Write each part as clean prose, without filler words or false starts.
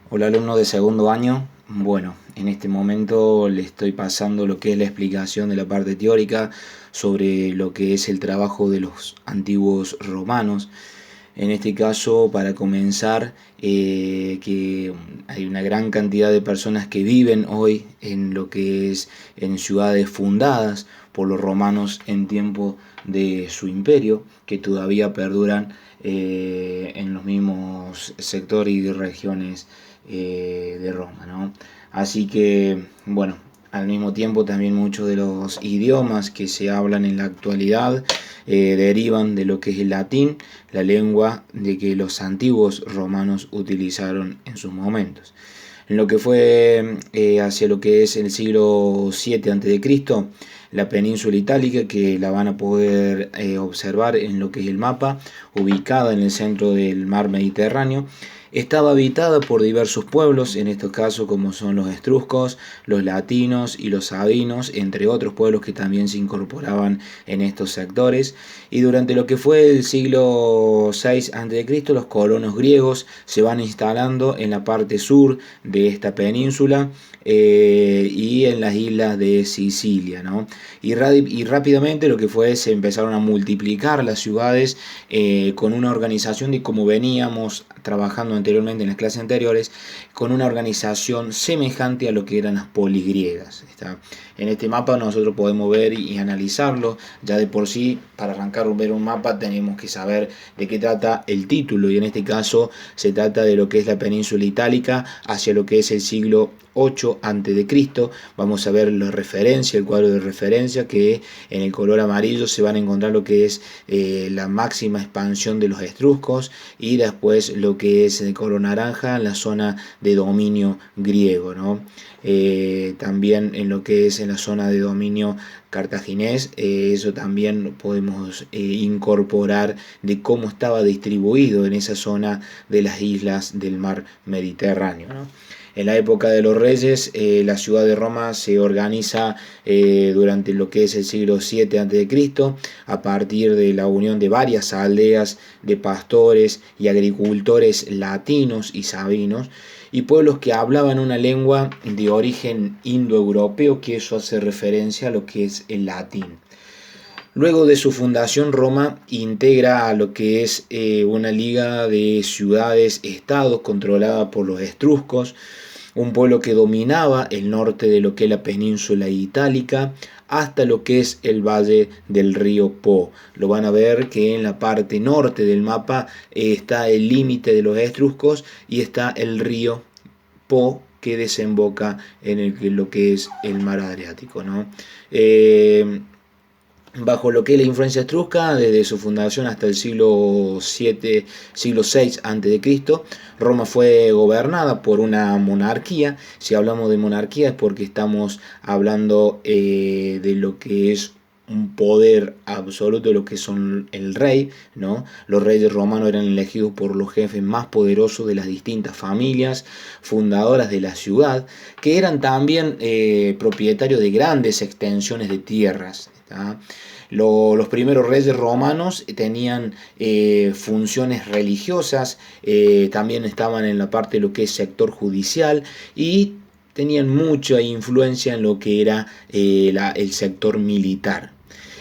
Hola alumno de segundo año. Bueno, en este momento le estoy pasando lo que es la explicación de la parte teórica sobre lo que es el trabajo de los antiguos romanos. En este caso, para comenzar, que hay una gran cantidad de personas que viven hoy en lo que es en ciudades fundadas por los romanos en tiempo de su imperio, que todavía perduran en los mismos sectores y regiones de Roma, ¿no? Así que, bueno, al mismo tiempo también muchos de los idiomas que se hablan en la actualidad derivan de lo que es el latín, la lengua de que los antiguos romanos utilizaron en sus momentos. En lo que fue hacia lo que es el siglo VII a.C., la península itálica, que la van a poder observar en lo que es el mapa, ubicada en el centro del mar Mediterráneo, estaba habitada por diversos pueblos, en estos casos como son los etruscos, los latinos y los sabinos, entre otros pueblos que también se incorporaban en estos sectores. Y durante lo que fue el siglo VI a.C., los colonos griegos se van instalando en la parte sur de esta península y en las islas de Sicilia, ¿no? Y rápidamente lo que fue, se empezaron a multiplicar las ciudades con una organización de como veníamos trabajando anteriormente en las clases anteriores, con una organización semejante a lo que eran las polis griegas. En este mapa nosotros podemos ver y analizarlo. Ya de por sí, para arrancar a ver un mapa tenemos que saber de qué trata el título, y en este caso se trata de lo que es la península itálica hacia lo que es el siglo 8 a.C. Vamos a ver la referencia, el cuadro de referencia, que en el color amarillo se van a encontrar lo que es la máxima expansión de los etruscos, y después lo que es el color naranja en la zona de dominio griego, ¿no? También en lo que es en la zona de dominio cartaginés, eso también podemos incorporar de cómo estaba distribuido en esa zona de las islas del mar Mediterráneo, ¿no? En la época de los reyes, la ciudad de Roma se organiza durante lo que es el siglo VII a.C., a partir de la unión de varias aldeas de pastores y agricultores latinos y sabinos, y pueblos que hablaban una lengua de origen indoeuropeo, que eso hace referencia a lo que es el latín. Luego de su fundación, Roma integra a lo que es una liga de ciudades-estados controlada por los etruscos, un pueblo que dominaba el norte de lo que es la península itálica hasta lo que es el valle del río Po. Lo van a ver que en la parte norte del mapa está el límite de los etruscos y está el río Po, que desemboca en lo que es el mar Adriático, ¿no? Bajo lo que es la influencia etrusca, desde su fundación hasta el siglo VI a.C., Roma fue gobernada por una monarquía. Si hablamos de monarquía es porque estamos hablando de lo que es un poder absoluto de lo que son el rey, ¿no? Los reyes romanos eran elegidos por los jefes más poderosos de las distintas familias fundadoras de la ciudad, que eran también propietarios de grandes extensiones de tierras. Los primeros reyes romanos tenían funciones religiosas, también estaban en la parte de lo que es sector judicial, y tenían mucha influencia en lo que era el sector militar.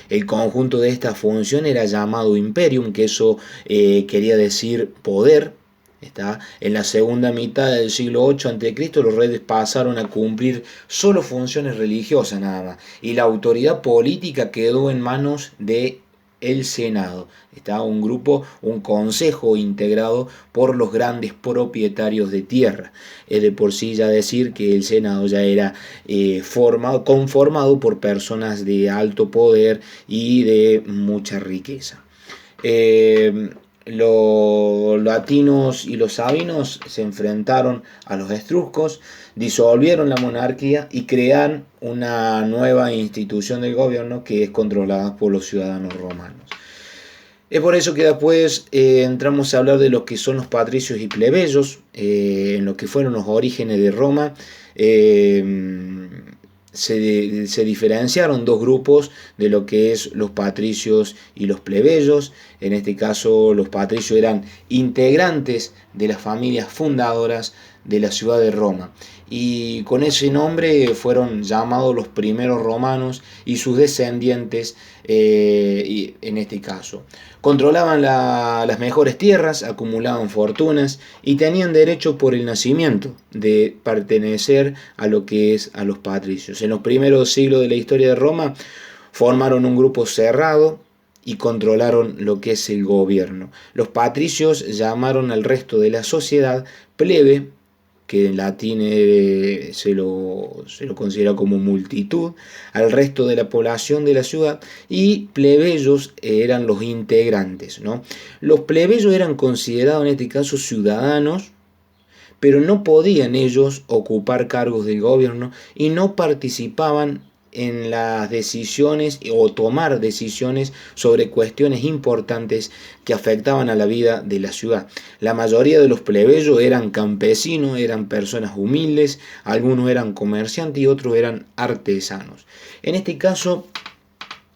El conjunto de esta función era llamado imperium, que eso quería decir poder. En la segunda mitad del siglo 8 a.C., los reyes pasaron a cumplir solo funciones religiosas nada más, y la autoridad política quedó en manos de el Senado. Un grupo, un consejo integrado por los grandes propietarios de tierra. Es de por sí ya decir que el Senado ya era conformado por personas de alto poder y de mucha riqueza. Los latinos y los sabinos se enfrentaron a los etruscos, disolvieron la monarquía y crearon una nueva institución del gobierno que es controlada por los ciudadanos romanos. Es por eso que después entramos a hablar de lo que son los patricios y plebeyos, en lo que fueron los orígenes de Roma. Se diferenciaron dos grupos de lo que es los patricios y los plebeyos. En este caso, los patricios eran integrantes de las familias fundadoras de la ciudad de Roma. Y con ese nombre fueron llamados los primeros romanos y sus descendientes, en este caso. Controlaban las mejores tierras, acumulaban fortunas y tenían derecho por el nacimiento de pertenecer a lo que es a los patricios. En los primeros siglos de la historia de Roma formaron un grupo cerrado y controlaron lo que es el gobierno. Los patricios llamaron al resto de la sociedad plebe, que en latín se lo considera como multitud, al resto de la población de la ciudad, y plebeyos eran los integrantes, ¿no? Los plebeyos eran considerados en este caso ciudadanos, pero no podían ellos ocupar cargos del gobierno y no participaban en las decisiones o tomar decisiones sobre cuestiones importantes que afectaban a la vida de la ciudad. La mayoría de los plebeyos eran campesinos, eran personas humildes, algunos eran comerciantes y otros eran artesanos. En este caso,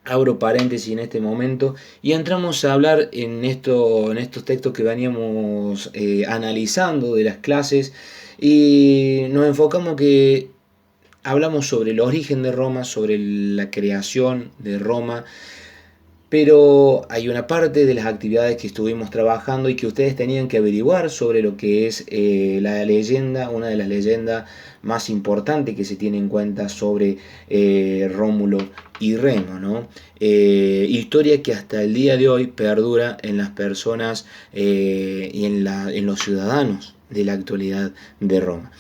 abro paréntesis en este momento y entramos a hablar en estos textos que veníamos analizando de las clases, y nos enfocamos que hablamos sobre el origen de Roma, sobre la creación de Roma, pero hay una parte de las actividades que estuvimos trabajando y que ustedes tenían que averiguar sobre lo que es la leyenda, una de las leyendas más importantes que se tiene en cuenta sobre Rómulo y Remo, ¿no? Historia que hasta el día de hoy perdura en las personas y en los ciudadanos de la actualidad de Roma.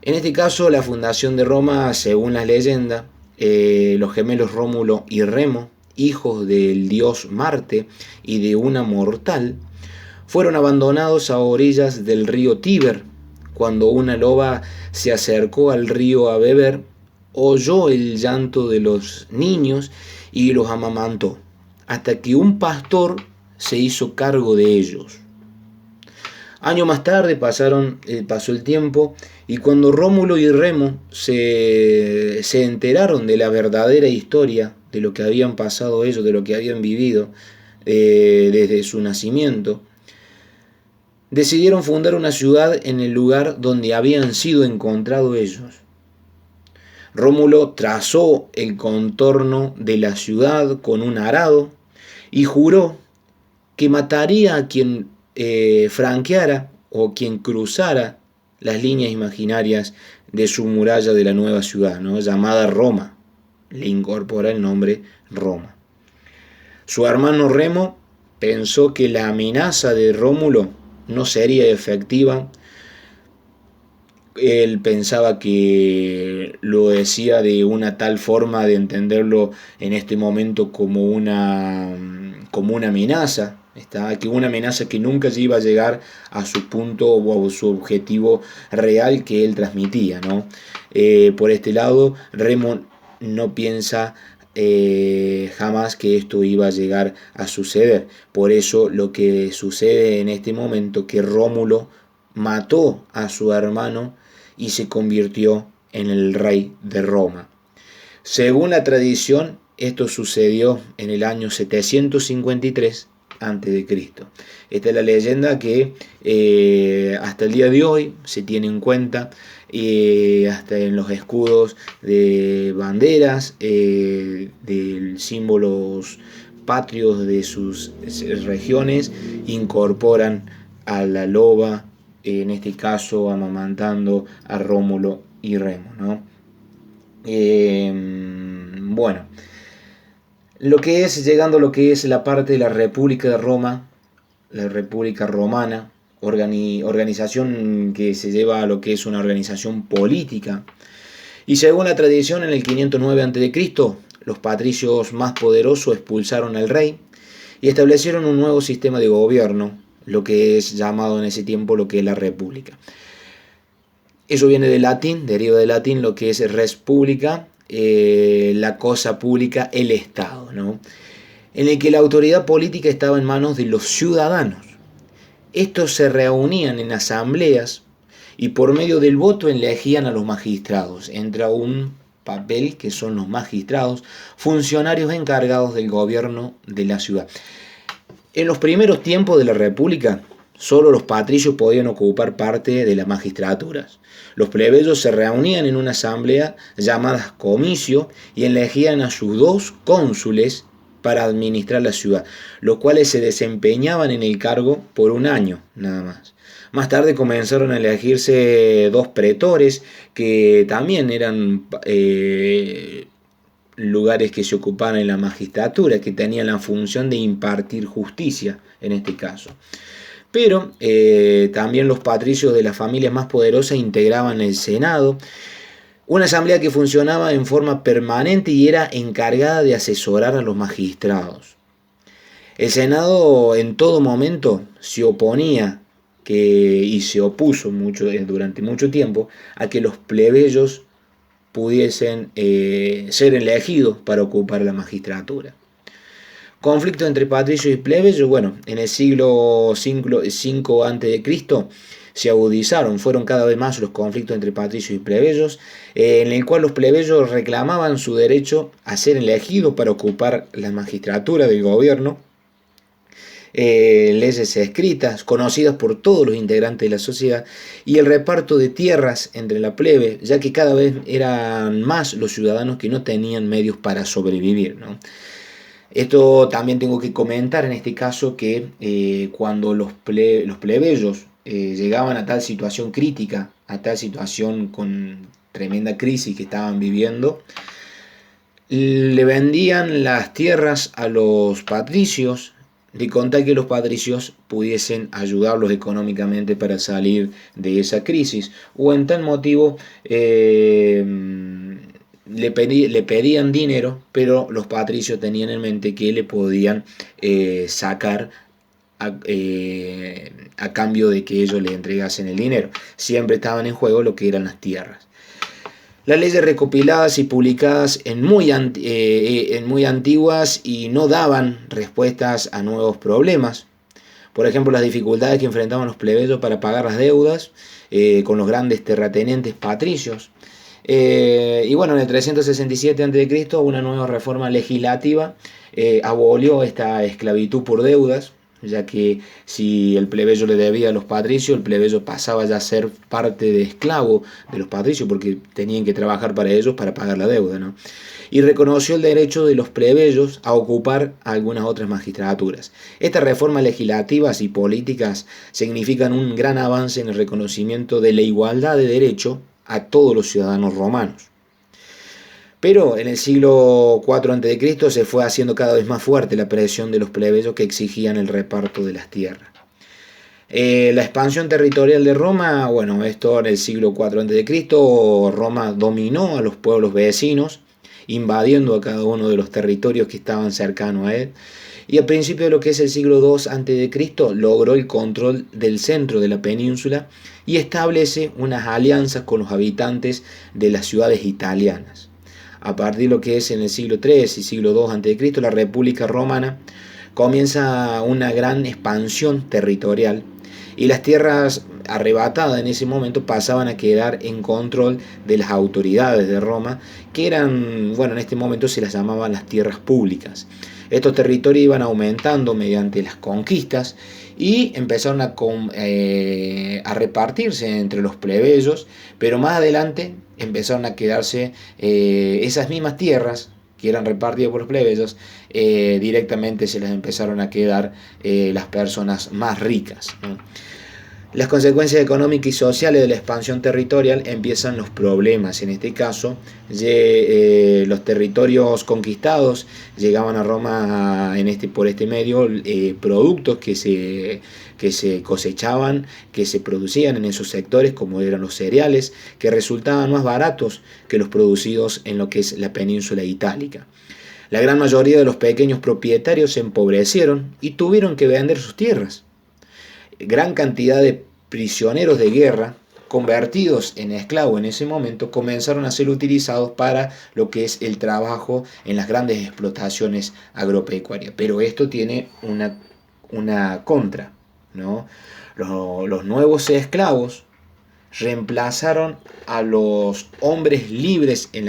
En este caso, la fundación de Roma, según la leyenda, los gemelos Rómulo y Remo, hijos del dios Marte y de una mortal, fueron abandonados a orillas del río Tíber. Cuando una loba se acercó al río a beber, oyó el llanto de los niños y los amamantó, hasta que un pastor se hizo cargo de ellos. Años más tarde pasó el tiempo, y cuando Rómulo y Remo se enteraron de la verdadera historia, de lo que habían pasado ellos, de lo que habían vivido desde su nacimiento, decidieron fundar una ciudad en el lugar donde habían sido encontrados ellos. Rómulo trazó el contorno de la ciudad con un arado y juró que mataría a quien franqueara o quien cruzara las líneas imaginarias de su muralla de la nueva ciudad, ¿no? Llamada Roma. Le incorpora el nombre Roma. Su hermano Remo pensó que la amenaza de Rómulo no sería efectiva. Él pensaba que lo decía de una tal forma de entenderlo en este momento como una amenaza, que una amenaza que nunca se iba a llegar a su punto o a su objetivo real que él transmitía, ¿no? Por este lado, Remo no piensa jamás que esto iba a llegar a suceder. Por eso lo que sucede en este momento, que Rómulo mató a su hermano y se convirtió en el rey de Roma. Según la tradición, esto sucedió en el año 753 a.C. Esta es la leyenda que hasta el día de hoy se tiene en cuenta, hasta en los escudos de banderas, de símbolos patrios de sus regiones, incorporan a la loba, en este caso amamantando a Rómulo y Remo, ¿no? Bueno, llegando a lo que es la parte de la República de Roma, la República Romana, organización que se lleva a lo que es una organización política. Y según la tradición, en el 509 a.C., los patricios más poderosos expulsaron al rey y establecieron un nuevo sistema de gobierno, lo que es llamado en ese tiempo lo que es la República. Eso viene del latín, deriva del latín lo que es res publica, la cosa pública, el Estado, ¿no? En el que la autoridad política estaba en manos de los ciudadanos. Estos se reunían en asambleas y por medio del voto elegían a los magistrados. Entra un papel que son los magistrados, funcionarios encargados del gobierno de la ciudad. En los primeros tiempos de la República solo los patricios podían ocupar parte de las magistraturas. Los plebeyos se reunían en una asamblea llamada comicio y elegían a sus 2 cónsules para administrar la ciudad, los cuales se desempeñaban en el cargo por un año nada más. Más tarde comenzaron a elegirse 2 pretores que también eran lugares que se ocupaban en la magistratura, que tenían la función de impartir justicia en este caso. Pero también los patricios de las familias más poderosas integraban el Senado, una asamblea que funcionaba en forma permanente y era encargada de asesorar a los magistrados. El Senado en todo momento se oponía y se opuso durante mucho tiempo a que los plebeyos pudiesen ser elegidos para ocupar la magistratura. Conflicto entre patricios y plebeyos, bueno, en el siglo V a.C. se agudizaron, fueron cada vez más los conflictos entre patricios y plebeyos, en el cual los plebeyos reclamaban su derecho a ser elegidos para ocupar la magistratura del gobierno, leyes escritas, conocidas por todos los integrantes de la sociedad, y el reparto de tierras entre la plebe, ya que cada vez eran más los ciudadanos que no tenían medios para sobrevivir, ¿no? Esto también tengo que comentar en este caso que cuando los plebeyos llegaban a tal situación crítica, a tal situación con tremenda crisis que estaban viviendo, le vendían las tierras a los patricios, de contar que los patricios pudiesen ayudarlos económicamente para salir de esa crisis, o en tal motivo le pedían dinero, pero los patricios tenían en mente que le podían sacar a cambio de que ellos le entregasen el dinero. Siempre estaban en juego lo que eran las tierras. Las leyes recopiladas y publicadas en muy antiguas y no daban respuestas a nuevos problemas. Por ejemplo, las dificultades que enfrentaban los plebeyos para pagar las deudas con los grandes terratenientes patricios. Y bueno, en el 367 a.C. una nueva reforma legislativa abolió esta esclavitud por deudas, ya que si el plebeyo le debía a los patricios, el plebeyo pasaba ya a ser parte de esclavo de los patricios, porque tenían que trabajar para ellos para pagar la deuda, ¿no? Y reconoció el derecho de los plebeyos a ocupar algunas otras magistraturas. Estas reformas legislativas y políticas significan un gran avance en el reconocimiento de la igualdad de derecho a todos los ciudadanos romanos. Pero en el siglo IV a.C. se fue haciendo cada vez más fuerte la presión de los plebeyos que exigían el reparto de las tierras. La expansión territorial de Roma, bueno, esto en el siglo IV a.C., Roma dominó a los pueblos vecinos, invadiendo a cada uno de los territorios que estaban cercanos a él. Y a principios de lo que es el siglo II a.C. logró el control del centro de la península y establece unas alianzas con los habitantes de las ciudades italianas. A partir de lo que es en el siglo III y siglo II a.C., la República Romana comienza una gran expansión territorial y las tierras arrebatadas en ese momento pasaban a quedar en control de las autoridades de Roma, que eran, bueno, en este momento se las llamaban las tierras públicas. Estos territorios iban aumentando mediante las conquistas y empezaron a repartirse entre los plebeyos, pero más adelante empezaron a quedarse esas mismas tierras que eran repartidas por los plebeyos, directamente se las empezaron a quedar las personas más ricas, ¿no? Las consecuencias económicas y sociales de la expansión territorial empiezan los problemas. En este caso, los territorios conquistados llegaban a Roma por este medio productos que se cosechaban, que se producían en esos sectores, como eran los cereales, que resultaban más baratos que los producidos en lo que es la península itálica. La gran mayoría de los pequeños propietarios se empobrecieron y tuvieron que vender sus tierras. Gran cantidad de prisioneros de guerra convertidos en esclavos en ese momento comenzaron a ser utilizados para lo que es el trabajo en las grandes explotaciones agropecuarias. Pero esto tiene una contra, ¿no? Los nuevos esclavos reemplazaron a los hombres libres en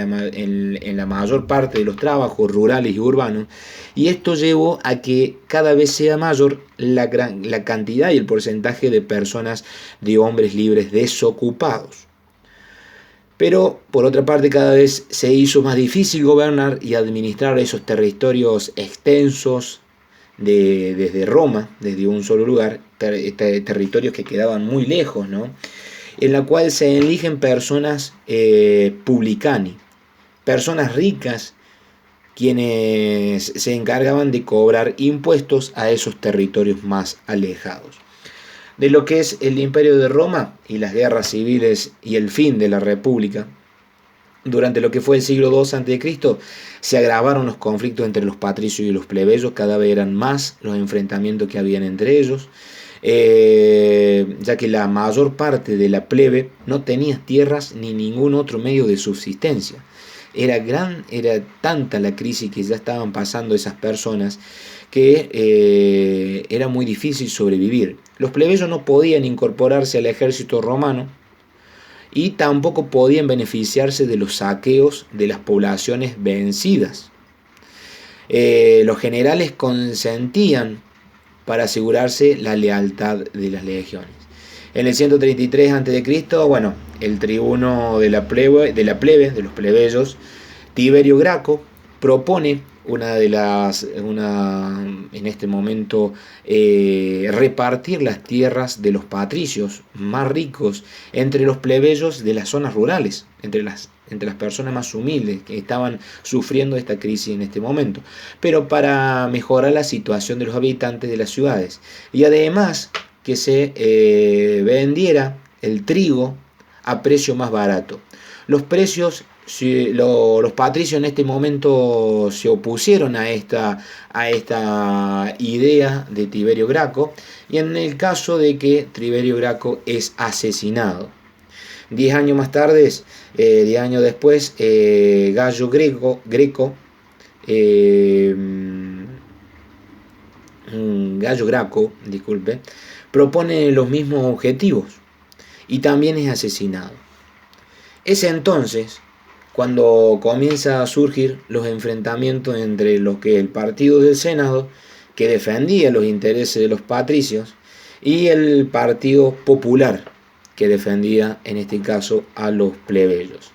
la mayor parte de los trabajos rurales y urbanos, y esto llevó a que cada vez sea mayor la cantidad y el porcentaje de personas, de hombres libres desocupados. Pero por otra parte cada vez se hizo más difícil gobernar y administrar esos territorios extensos desde Roma, desde un solo lugar, territorios que quedaban muy lejos, ¿no? En la cual se eligen personas publicani, personas ricas, quienes se encargaban de cobrar impuestos a esos territorios más alejados. De lo que es el Imperio de Roma y las guerras civiles y el fin de la República, durante lo que fue el siglo II a.C., se agravaron los conflictos entre los patricios y los plebeyos, cada vez eran más los enfrentamientos que habían entre ellos, ya que la mayor parte de la plebe no tenía tierras ni ningún otro medio de subsistencia. Era tanta la crisis que ya estaban pasando esas personas que era muy difícil sobrevivir. Los plebeyos no podían incorporarse al ejército romano y tampoco podían beneficiarse de los saqueos de las poblaciones vencidas. Los generales consentían para asegurarse la lealtad de las legiones. En el 133 a.C., bueno, el tribuno de la plebe, de los plebeyos, Tiberio Graco, propone en este momento repartir las tierras de los patricios más ricos entre los plebeyos de las zonas rurales, entre las personas más humildes que estaban sufriendo esta crisis en este momento, pero para mejorar la situación de los habitantes de las ciudades, y además que se vendiera el trigo a precio más barato. Los patricios en este momento se opusieron a esta idea de Tiberio Graco, y en el caso de que Tiberio Graco es asesinado. 10 años más tarde, 10 años después, Gallo Graco, propone los mismos objetivos y también es asesinado. Es entonces cuando comienza a surgir los enfrentamientos entre lo que el partido del Senado, que defendía los intereses de los patricios, y el Partido Popular, que defendía en este caso a los plebeyos.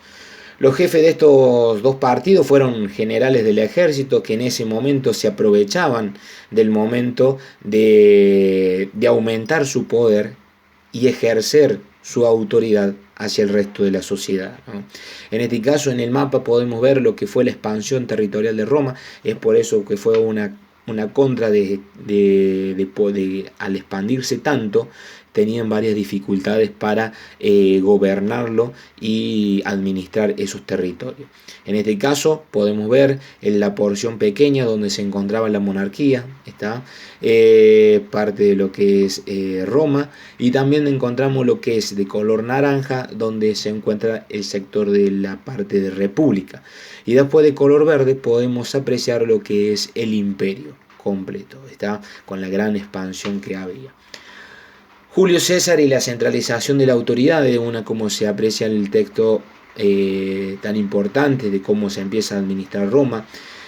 Los jefes de estos dos partidos fueron generales del ejército que en ese momento se aprovechaban del momento de aumentar su poder y ejercer su autoridad hacia el resto de la sociedad, ¿no? En este caso, en el mapa podemos ver lo que fue la expansión territorial de Roma. Es por eso que fue una contra al expandirse tanto, tenían varias dificultades para gobernarlo y administrar esos territorios. En este caso podemos ver en la porción pequeña donde se encontraba la monarquía, está parte de lo que es Roma, y también encontramos lo que es de color naranja, donde se encuentra el sector de la parte de república, y después de color verde podemos apreciar lo que es el imperio completo, está con la gran expansión que había. Julio César y la centralización de la autoridad, como se aprecia en el texto tan importante de cómo se empieza a administrar Roma.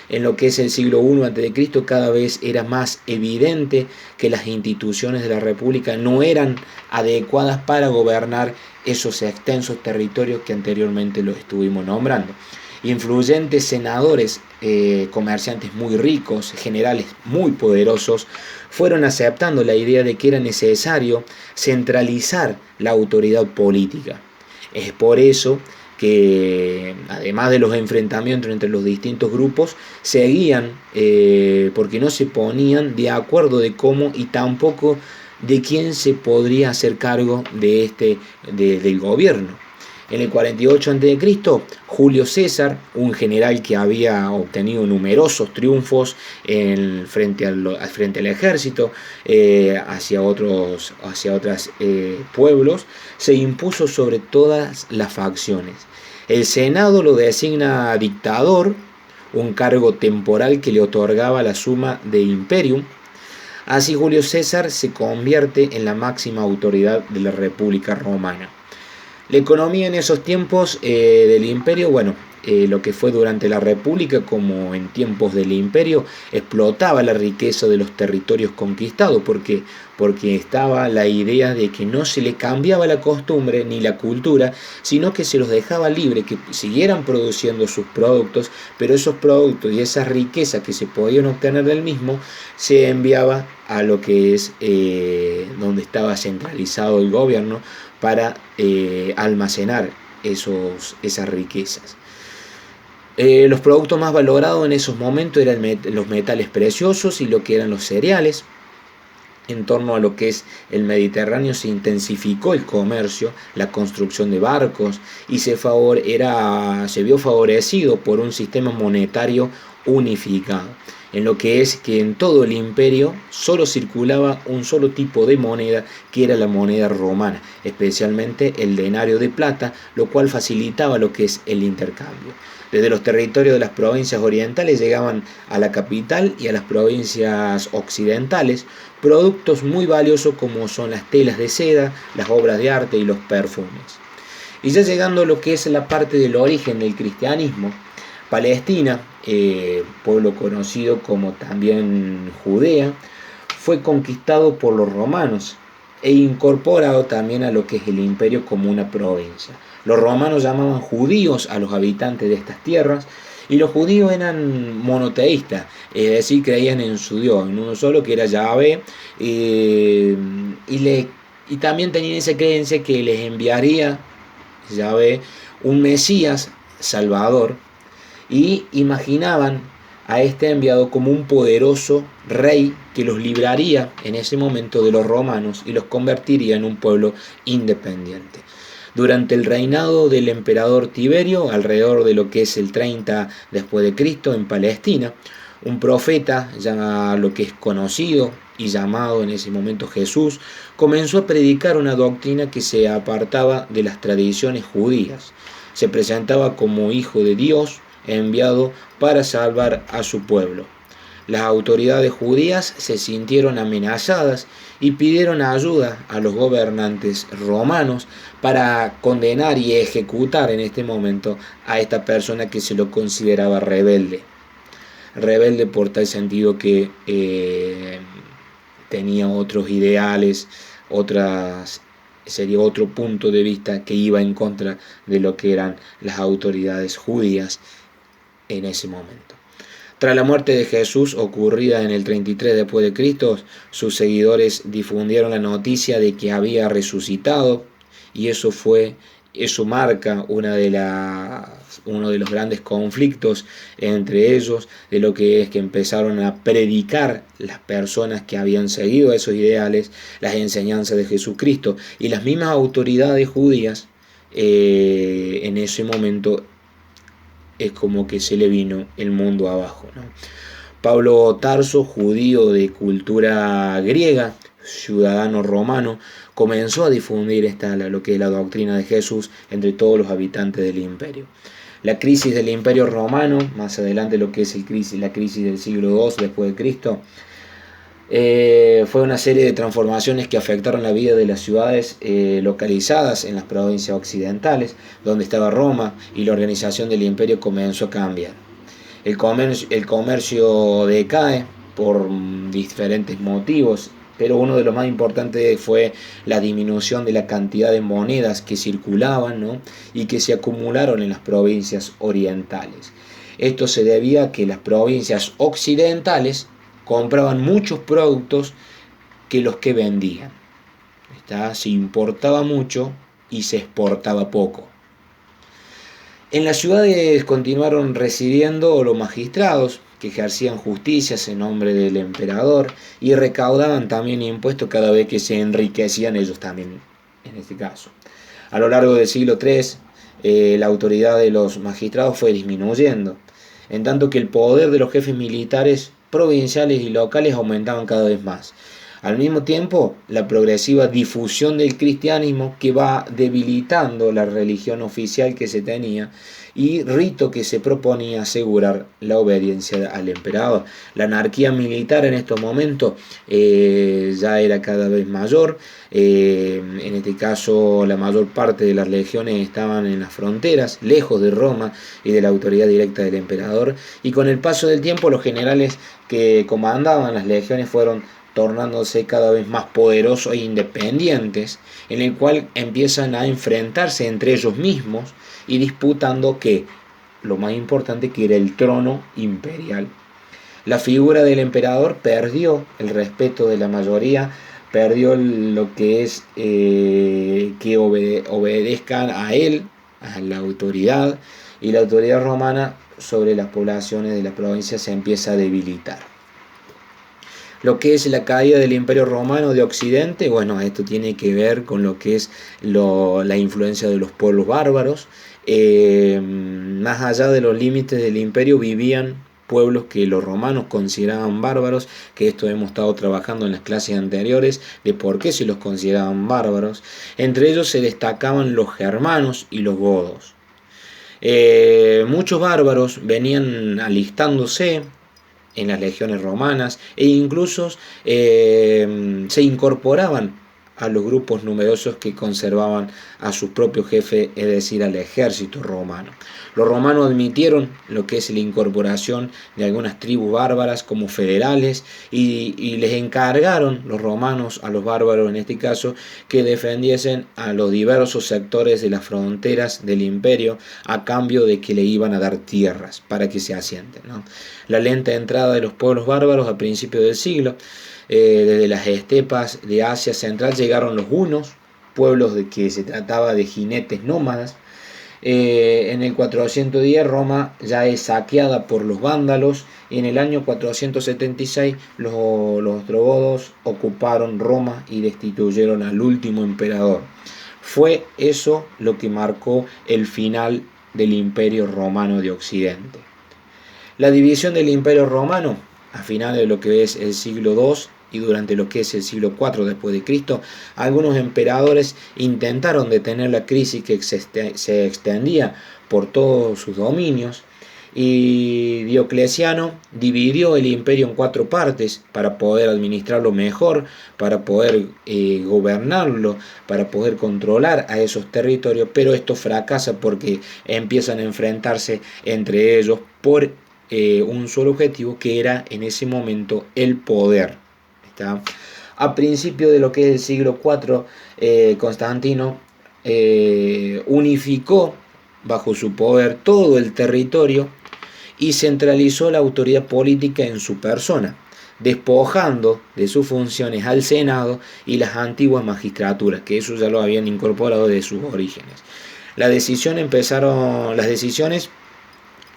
En lo que es el siglo I a.C., cada vez era más evidente que las instituciones de la República no eran adecuadas para gobernar esos extensos territorios que anteriormente los estuvimos nombrando. Influyentes senadores, comerciantes muy ricos, generales muy poderosos, fueron aceptando la idea de que era necesario centralizar la autoridad política. Es por eso que, además de los enfrentamientos entre los distintos grupos, seguían porque no se ponían de acuerdo de cómo y tampoco de quién se podría hacer cargo del gobierno. En el 48 a.C., Julio César, un general que había obtenido numerosos triunfos frente al ejército, hacia otros pueblos, se impuso sobre todas las facciones. El Senado lo designa dictador, un cargo temporal que le otorgaba la suma de imperium. Así Julio César se convierte en la máxima autoridad de la República Romana. La economía en esos tiempos del imperio, bueno, lo que fue durante la República como en tiempos del imperio, explotaba la riqueza de los territorios conquistados, porque estaba la idea de que no se le cambiaba la costumbre ni la cultura, sino que se los dejaba libre, que siguieran produciendo sus productos, pero esos productos y esa riqueza que se podían obtener del mismo se enviaba a lo que es donde estaba centralizado el gobierno para almacenar esas riquezas. Los productos más valorados en esos momentos eran los metales preciosos y lo que eran los cereales. En torno a lo que es el Mediterráneo se intensificó el comercio, la construcción de barcos y se vio favorecido por un sistema monetario unificado, en lo que es que en todo el imperio solo circulaba un solo tipo de moneda, que era la moneda romana, especialmente el denario de plata, lo cual facilitaba lo que es el intercambio. Desde los territorios de las provincias orientales llegaban a la capital y a las provincias occidentales productos muy valiosos como son las telas de seda, las obras de arte y los perfumes. Y ya llegando a lo que es la parte del origen del cristianismo, Palestina, pueblo conocido como también Judea, fue conquistado por los romanos e incorporado también a lo que es el imperio como una provincia. Los romanos llamaban judíos a los habitantes de estas tierras y los judíos eran monoteístas, es decir, creían en su Dios, en uno solo que era Yahvé, y también tenían esa creencia que les enviaría Yahvé un Mesías Salvador, y imaginaban a este enviado como un poderoso rey que los libraría en ese momento de los romanos y los convertiría en un pueblo independiente. Durante el reinado del emperador Tiberio, alrededor de lo que es el 30 después de Cristo en Palestina, un profeta, ya lo que es conocido y llamado en ese momento Jesús, comenzó a predicar una doctrina que se apartaba de las tradiciones judías. Se presentaba como hijo de Dios, enviado para salvar a su pueblo. Las autoridades judías se sintieron amenazadas y pidieron ayuda a los gobernantes romanos para condenar y ejecutar en este momento a esta persona que se lo consideraba rebelde. Rebelde por tal sentido que tenía otros ideales, sería otro punto de vista que iba en contra de lo que eran las autoridades judías en ese momento. Tras la muerte de Jesús, ocurrida en el 33 después de Cristo, sus seguidores difundieron la noticia de que había resucitado, y eso marca uno de los grandes conflictos entre ellos, de lo que es que empezaron a predicar las personas que habían seguido esos ideales, las enseñanzas de Jesucristo, y las mismas autoridades judías en ese momento es como que se le vino el mundo abajo, ¿no? Pablo Tarso, judío de cultura griega, ciudadano romano, comenzó a difundir lo que es la doctrina de Jesús entre todos los habitantes del imperio. La crisis del imperio romano, más adelante lo que es la crisis del siglo II después de Cristo, fue una serie de transformaciones que afectaron la vida de las ciudades localizadas en las provincias occidentales, donde estaba Roma, y la organización del imperio comenzó a cambiar. El comercio decae por diferentes motivos, pero uno de los más importantes fue la disminución de la cantidad de monedas que circulaban, ¿no?, y que se acumularon en las provincias orientales. Esto se debía a que las provincias occidentales compraban muchos productos que los que vendían. Se importaba mucho y se exportaba poco. En las ciudades continuaron residiendo los magistrados, que ejercían justicias en nombre del emperador y recaudaban también impuestos cada vez que se enriquecían ellos también, en este caso. A lo largo del siglo III, la autoridad de los magistrados fue disminuyendo, en tanto que el poder de los jefes militares provinciales y locales aumentaban cada vez más. Al mismo tiempo, la progresiva difusión del cristianismo que va debilitando la religión oficial que se tenía y rito que se proponía asegurar la obediencia al emperador. La anarquía militar en estos momentos ya era cada vez mayor. En este caso, la mayor parte de las legiones estaban en las fronteras, lejos de Roma y de la autoridad directa del emperador. Y con el paso del tiempo, los generales que comandaban las legiones fueron tornándose cada vez más poderosos e independientes, en el cual empiezan a enfrentarse entre ellos mismos y disputando que lo más importante, que era el trono imperial. La figura del emperador perdió el respeto de la mayoría, perdió lo que es que obedezcan a él, a la autoridad, y la autoridad romana sobre las poblaciones de la provincia se empieza a debilitar. Lo que es la caída del Imperio Romano de Occidente, bueno, esto tiene que ver con lo que es la influencia de los pueblos bárbaros. Más allá de los límites del imperio vivían pueblos que los romanos consideraban bárbaros, que esto hemos estado trabajando en las clases anteriores, de por qué se los consideraban bárbaros. Entre ellos se destacaban los germanos y los godos. Muchos bárbaros venían alistándose en las legiones romanas e incluso se incorporaban a los grupos numerosos que conservaban a su propio jefe, es decir, al ejército romano. Los romanos admitieron lo que es la incorporación de algunas tribus bárbaras como federales y les encargaron los romanos a los bárbaros en este caso que defendiesen a los diversos sectores de las fronteras del imperio a cambio de que le iban a dar tierras para que se asienten, ¿no? La lenta entrada de los pueblos bárbaros a principios del siglo, desde las estepas de Asia Central llegaron los hunos, pueblos de que se trataba de jinetes nómadas. En el 410 Roma ya es saqueada por los vándalos y en el año 476 los ostrogodos ocuparon Roma y destituyeron al último emperador. Fue eso lo que marcó el final del Imperio Romano de Occidente. La división del Imperio Romano a finales de lo que es el siglo II y durante lo que es el siglo IV después de Cristo, algunos emperadores intentaron detener la crisis que se extendía por todos sus dominios y Diocleciano dividió el imperio en 4 partes para poder administrarlo mejor, para poder gobernarlo, para poder controlar a esos territorios, pero esto fracasa porque empiezan a enfrentarse entre ellos por un solo objetivo, que era en ese momento el poder. A principio de lo que es el siglo IV, Constantino unificó bajo su poder todo el territorio y centralizó la autoridad política en su persona, despojando de sus funciones al Senado y las antiguas magistraturas, que eso ya lo habían incorporado de sus orígenes. Las decisiones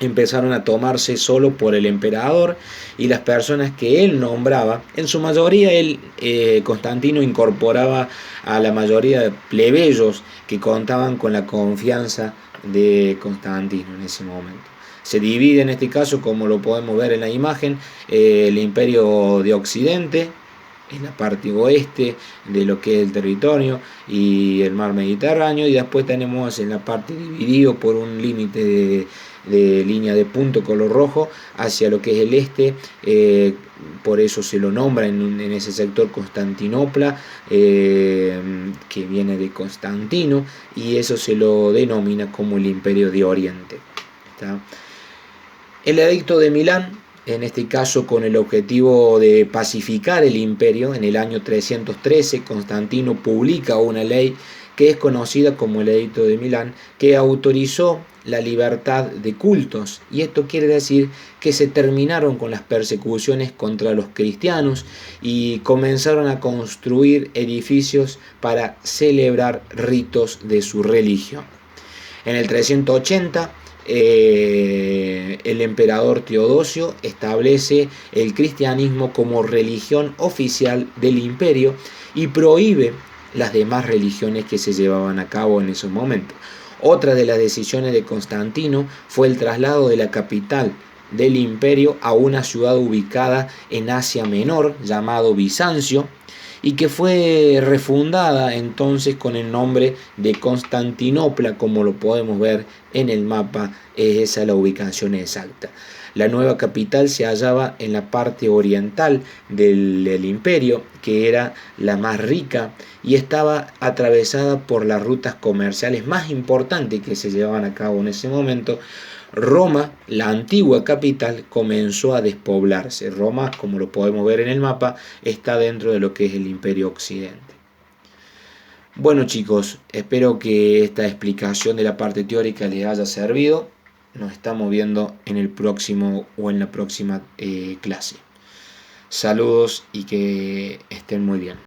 empezaron a tomarse solo por el emperador y las personas que él nombraba. En su mayoría Constantino incorporaba a la mayoría de plebeyos que contaban con la confianza de Constantino en ese momento. Se divide en este caso, como lo podemos ver en la imagen, el imperio de Occidente, en la parte oeste de lo que es el territorio y el mar Mediterráneo, y después tenemos en la parte dividido por un límite de línea de punto color rojo hacia lo que es el este, por eso se lo nombra en ese sector Constantinopla, que viene de Constantino, y eso se lo denomina como el Imperio de Oriente. ¿Está? El Edicto de Milán, en este caso con el objetivo de pacificar el imperio, en el año 313 Constantino publica una ley que es conocida como el Edicto de Milán, que autorizó la libertad de cultos, y esto quiere decir que se terminaron con las persecuciones contra los cristianos y comenzaron a construir edificios para celebrar ritos de su religión. En el 380 el emperador Teodosio establece el cristianismo como religión oficial del imperio y prohíbe las demás religiones que se llevaban a cabo en esos momentos. Otra de las decisiones de Constantino fue el traslado de la capital del imperio a una ciudad ubicada en Asia Menor, llamado Bizancio, y que fue refundada entonces con el nombre de Constantinopla, como lo podemos ver en el mapa, es esa la ubicación exacta. La nueva capital se hallaba en la parte oriental del imperio, que era la más rica, y estaba atravesada por las rutas comerciales más importantes que se llevaban a cabo en ese momento. Roma, la antigua capital, comenzó a despoblarse. Roma, como lo podemos ver en el mapa, está dentro de lo que es el Imperio Occidente. Bueno chicos, espero que esta explicación de la parte teórica les haya servido. Nos estamos viendo en el próximo o en la próxima clase. Saludos y que estén muy bien.